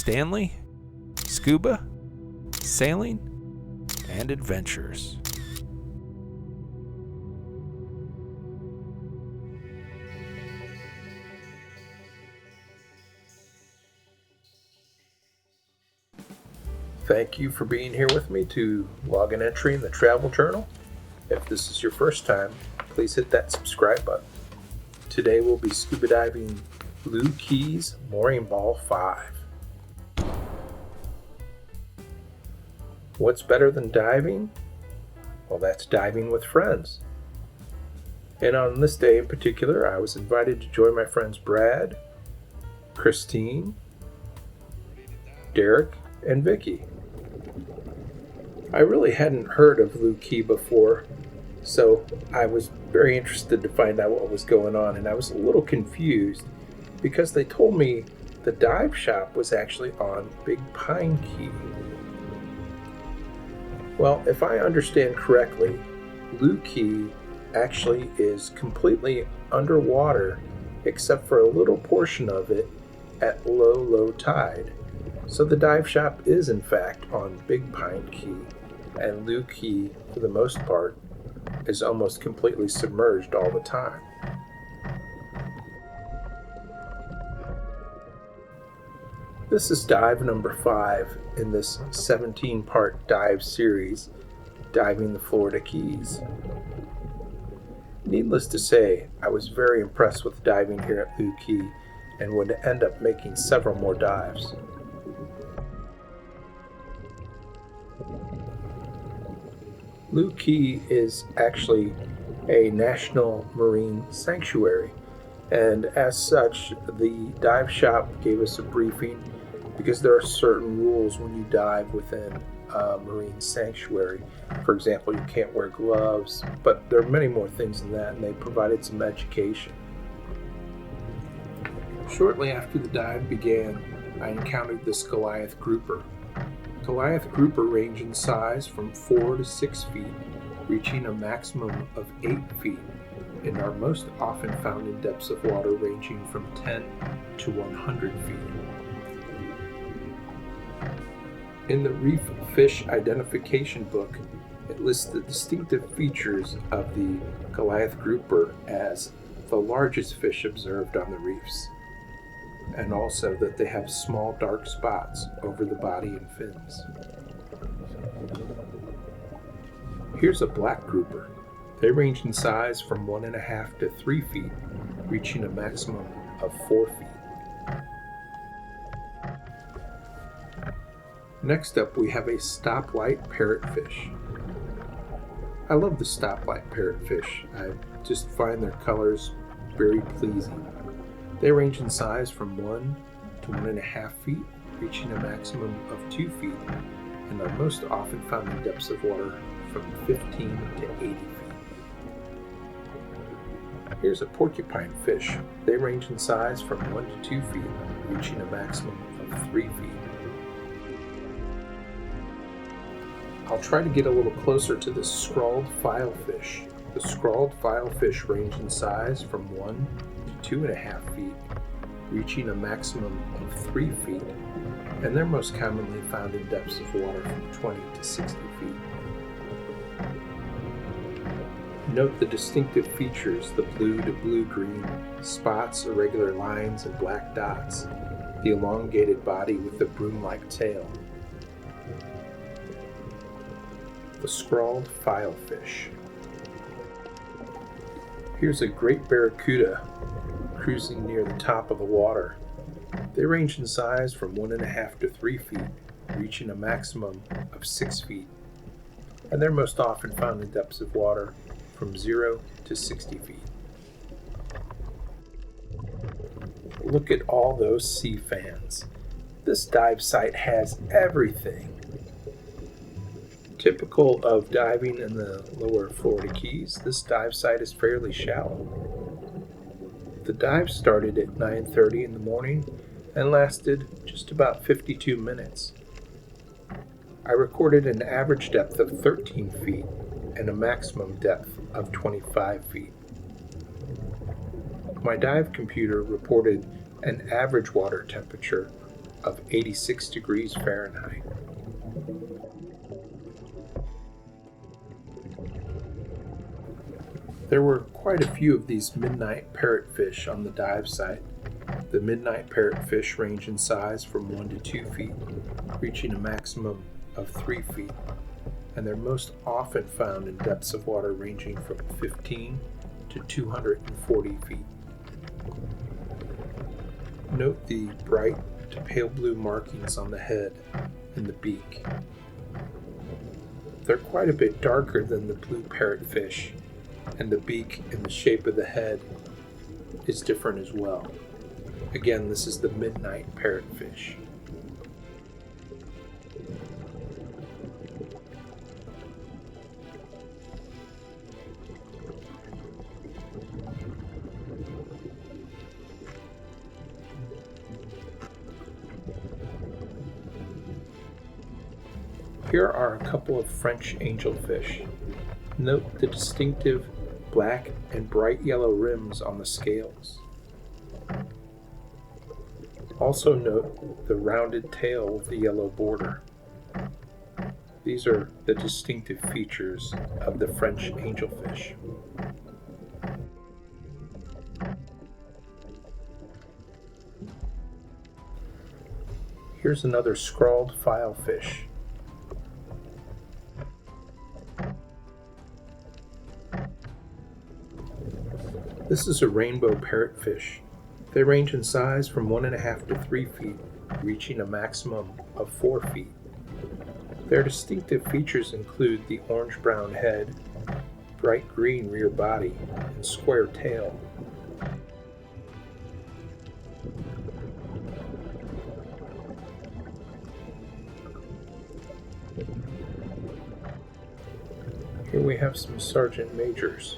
Stanley, Scuba, Sailing, and Adventures. Thank you for being here with me to log an entry in the travel journal. If this is your first time, please hit that subscribe button. Today we'll be scuba diving Looe Key's Mooring Ball 5. What's better than diving? Well, that's diving with friends. And on this day in particular, I was invited to join my friends Brad, Christine, Derek, and Vicky. I really hadn't heard of Looe Key before, so I was very interested to find out what was going on, and I was a little confused because they told me the dive shop was actually on Big Pine Key. Well, if I understand correctly, Looe Key actually is completely underwater except for a little portion of it at low tide. So the dive shop is in fact on Big Pine Key, and Looe Key, for the most part, is almost completely submerged all the time. This is dive number 5 in this 17-part dive series, Diving the Florida Keys. Needless to say, I was very impressed with diving here at Looe Key and would end up making several more dives. Looe Key is actually a national marine sanctuary, and as such, the dive shop gave us a briefing because there are certain rules when you dive within a marine sanctuary. For example, you can't wear gloves, but there are many more things than that, and they provided some education. Shortly after the dive began, I encountered this Goliath Grouper. Goliath Grouper range in size from 4 to 6 feet, reaching a maximum of 8 feet, and are most often found in depths of water ranging from 10 to 100 feet. In the Reef Fish Identification Book, it lists the distinctive features of the Goliath Grouper as the largest fish observed on the reefs, and also that they have small dark spots over the body and fins. Here's a black grouper. They range in size from 1.5 to 3 feet, reaching a maximum of 4 feet. Next up, we have a Stoplight parrotfish. I love the Stoplight parrotfish. I just find their colors very pleasing. They range in size from 1 to 1.5 feet, reaching a maximum of 2 feet, and are most often found in depths of water from 15 to 80 feet. Here's a porcupine fish. They range in size from 1 to 2 feet, reaching a maximum of 3 feet. I'll try to get a little closer to this scrawled filefish. The scrawled filefish range in size from 1 to 2.5 feet, reaching a maximum of 3 feet, and they're most commonly found in depths of water from 20 to 60 feet. Note the distinctive features, the blue to blue-green spots, irregular lines, and black dots, the elongated body with the broom-like tail. The scrawled filefish. Here's a great barracuda cruising near the top of the water. They range in size from 1.5 to 3 feet, reaching a maximum of 6 feet, and they're most often found in depths of water from 0 to 60 feet. Look at all those sea fans. This dive site has everything. Typical of diving in the lower Florida Keys, this dive site is fairly shallow. The dive started at 9:30 in the morning and lasted just about 52 minutes. I recorded an average depth of 13 feet and a maximum depth of 25 feet. My dive computer reported an average water temperature of 86 degrees Fahrenheit. There were quite a few of these midnight parrotfish on the dive site. The midnight parrotfish range in size from 1 to 2 feet, reaching a maximum of 3 feet, and they're most often found in depths of water ranging from 15 to 240 feet. Note the bright to pale blue markings on the head and the beak. They're quite a bit darker than the blue parrotfish, and the beak and the shape of the head is different as well. Again, this is the midnight parrotfish. Here are a couple of French angelfish. Note the distinctive black and bright yellow rims on the scales. Also note the rounded tail with the yellow border. These are the distinctive features of the French angelfish. Here's another scrawled filefish. This is a rainbow parrotfish. They range in size from 1.5 to 3 feet, reaching a maximum of 4 feet. Their distinctive features include the orange-brown head, bright green rear body, and square tail. Here we have some sergeant majors.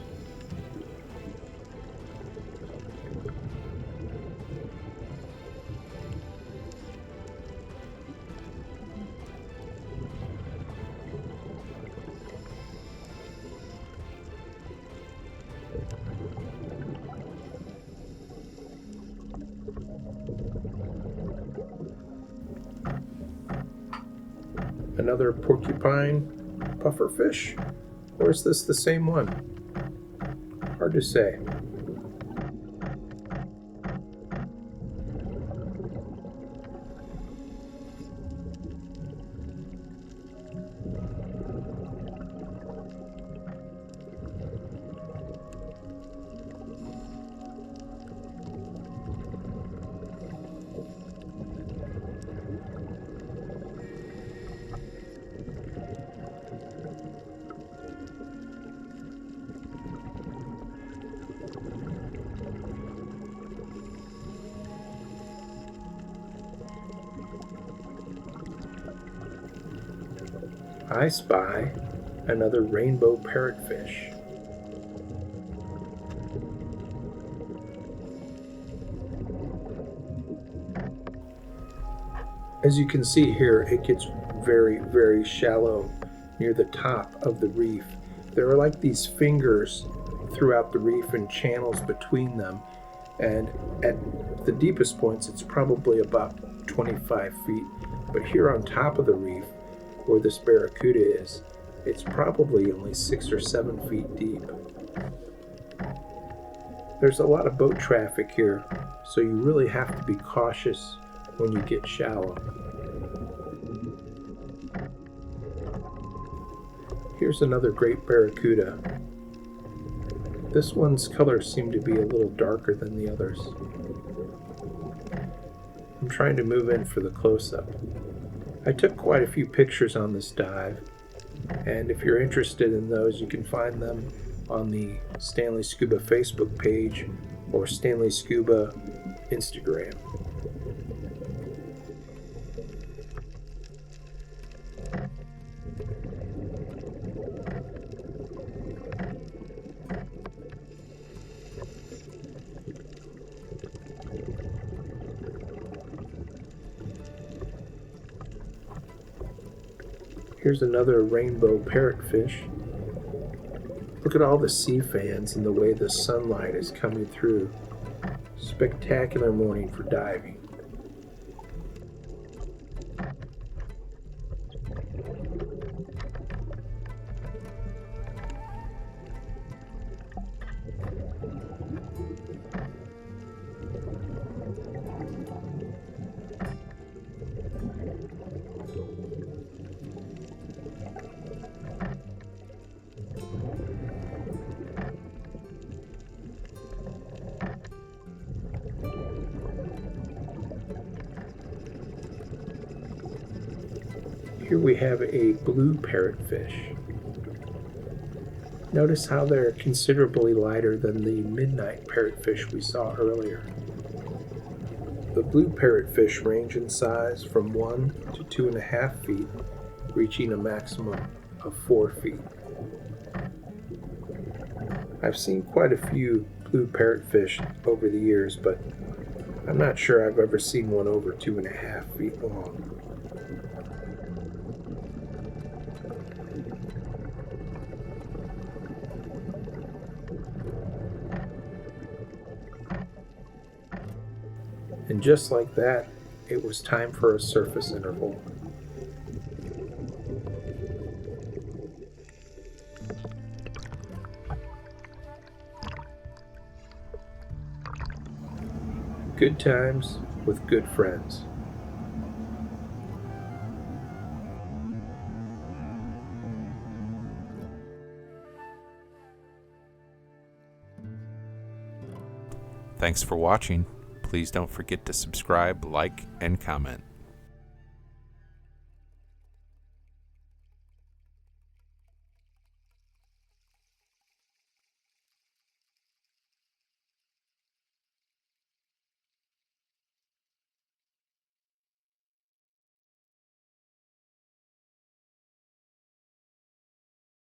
Another porcupine pufferfish? Or is this the same one? Hard to say. I spy another rainbow parrotfish. As you can see here, it gets very, very shallow near the top of the reef. There are like these fingers throughout the reef and channels between them, and at the deepest points it's probably about 25 feet. But here on top of the reef, where this Barracuda is, it's probably only 6 or 7 feet deep. There's a lot of boat traffic here, so you really have to be cautious when you get shallow. Here's another great Barracuda. This one's colors seem to be a little darker than the others. I'm trying to move in for the close-up. I took quite a few pictures on this dive, and if you're interested in those, you can find them on the Stanley Scuba Facebook page or Stanley Scuba Instagram. Here's another rainbow parrotfish. Look at all the sea fans and the way the sunlight is coming through. Spectacular morning for diving. Here we have a blue parrotfish. Notice how they're considerably lighter than the midnight parrotfish we saw earlier. The blue parrotfish range in size from 1 to 2.5 feet, reaching a maximum of 4 feet. I've seen quite a few blue parrotfish over the years, but I'm not sure I've ever seen one over 2.5 feet long. And just like that, it was time for a surface interval. Good times with good friends. Thanks for watching. Please don't forget to subscribe, like, and comment.